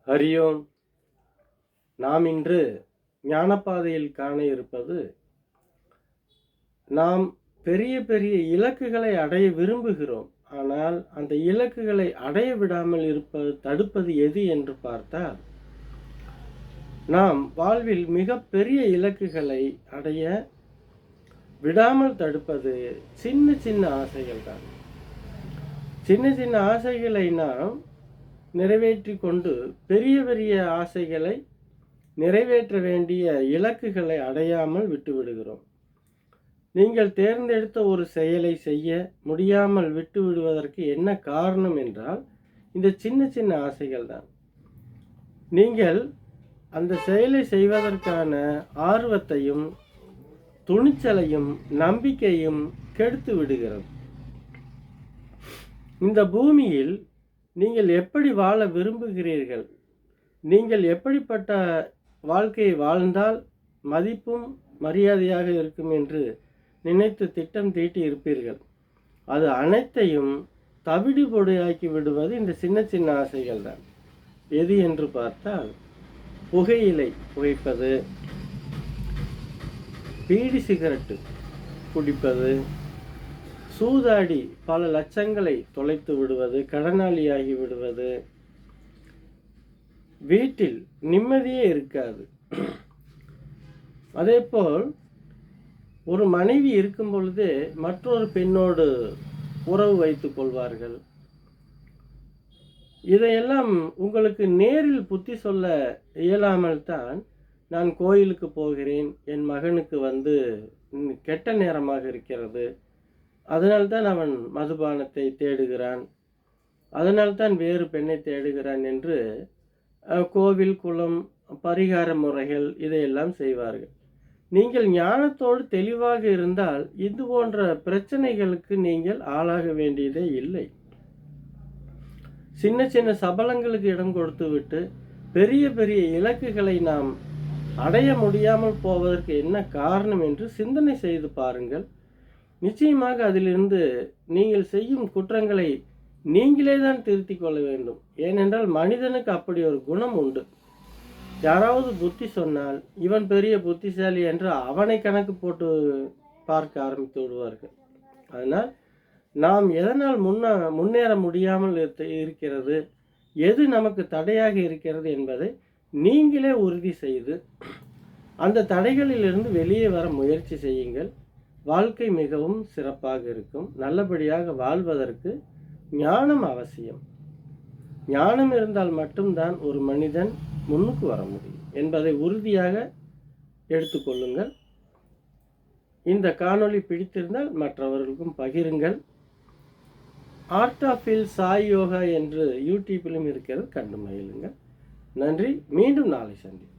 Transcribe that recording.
ஹரியோம். நாம் இன்று ஞானப்பாதையில் காண இருப்பது, நாம் பெரிய பெரிய இலக்குகளை அடைய விரும்புகிறோம். ஆனால் அந்த இலக்குகளை அடைய விடாமல் தடுப்பது எது என்று பார்த்தால், நாம் வாழ்வில் மிக பெரிய இலக்குகளை அடைய விடாமல் தடுப்பது சின்ன சின்ன ஆசைகள் தான். சின்ன சின்ன ஆசைகளை நாம் நிறைவேற்றி கொண்டு பெரிய பெரிய ஆசைகளை நிறைவேற்ற வேண்டிய இலக்குகளை அடையாமல் விட்டுவிடுகிறோம். நீங்கள் தேர்ந்தெடுத்த ஒரு செயலை செய்ய முடியாமல் விட்டு விடுவதற்கு என்ன காரணம் என்றால், இந்த சின்ன சின்ன ஆசைகள் தான். நீங்கள் அந்த செயலை செய்வதற்கான ஆர்வத்தையும் துணிச்சலையும் நம்பிக்கையும் கெடுத்து விடுகிறது. இந்த பூமியில் நீங்கள் எப்படி வாழ விரும்புகிறீர்கள், நீங்கள் எப்படிப்பட்ட வாழ்க்கையை வாழ்ந்தால் மதிப்பும் மரியாதையாக இருக்கும் என்று நினைத்து திட்டம் தீட்டி இருப்பீர்கள். அது அனைத்தையும் தவிடு பொடியாக்கி விடுவது இந்த சின்ன சின்ன ஆசைகள் தான். எது என்று பார்த்தால், புகையிலை புகைப்பது, பீடி சிகரெட்டு குடிப்பது, சூதாடி பல லட்சங்களை தொலைத்து விடுவது, கடனாளியாகி விடுவது, வீட்டில் நிம்மதியே இருக்காது. அதேபோல் ஒரு மனைவி இருக்கும் பொழுது மற்றொரு பெண்ணோடு உறவு வைத்துக் கொள்வார்கள். இதையெல்லாம் உங்களுக்கு நேரில் புத்தி சொல்ல இயலாமல் தான், நான் கோயிலுக்கு போகிறேன், என் மகனுக்கு கெட்ட நேரமாக இருக்கிறது, அதனால்தான் அவன் மதுபானத்தை தேடுகிறான், அதனால்தான் வேறு பெண்ணை தேடுகிறான் என்று கோவில் குளம் பரிகார முறைகள் இதையெல்லாம் செய்வார்கள். நீங்கள் ஞானத்தோடு தெளிவாக இருந்தால் இது போன்ற பிரச்சனைகளுக்கு நீங்கள் ஆளாக வேண்டியதே இல்லை. சின்ன சின்ன சபலங்களுக்கு இடம் கொடுத்து விட்டு பெரிய பெரிய இலக்குகளை நாம் அடைய முடியாமல் போவதற்கு என்ன காரணம் என்று சிந்தனை செய்து பாருங்கள். நிச்சயமாக அதிலிருந்து நீங்கள் செய்யும் குற்றங்களை நீங்களே தான் திருத்திக் கொள்ள வேண்டும். ஏனென்றால் மனிதனுக்கு அப்படி ஒரு குணம் உண்டு. யாராவது புத்தி சொன்னால் இவன் பெரிய புத்திசாலி என்று அவனை கணக்கு போட்டு பார்க்க ஆரம்பித்து விடுவார்கள். அதனால் நாம் எதனால் முன்னேற முடியாமல் இருக்கிறது, எது நமக்கு தடையாக இருக்கிறது என்பதை நீங்களே உறுதி செய்து அந்த தடைகளிலிருந்து வெளியே வர முயற்சி செய்யுங்கள். வாழ்க்கை மிகவும் சிறப்பாக இருக்கும். நல்லபடியாக வாழ்வதற்கு ஞானம் அவசியம். ஞானம் இருந்தால் மட்டும்தான் ஒரு மனிதன் முன்னுக்கு வர முடியும் என்பதை உறுதியாக எடுத்துக்கொள்ளுங்கள். இந்த காணொளி பிடித்திருந்தால் மற்றவர்களுக்கும் பகிருங்கள். Art of heal Sai yoga என்று யூடியூப்பிலும் இருக்கிறது, கண்டு மகிழுங்கள். நன்றி. மீண்டும் நாளை சந்திப்போம்.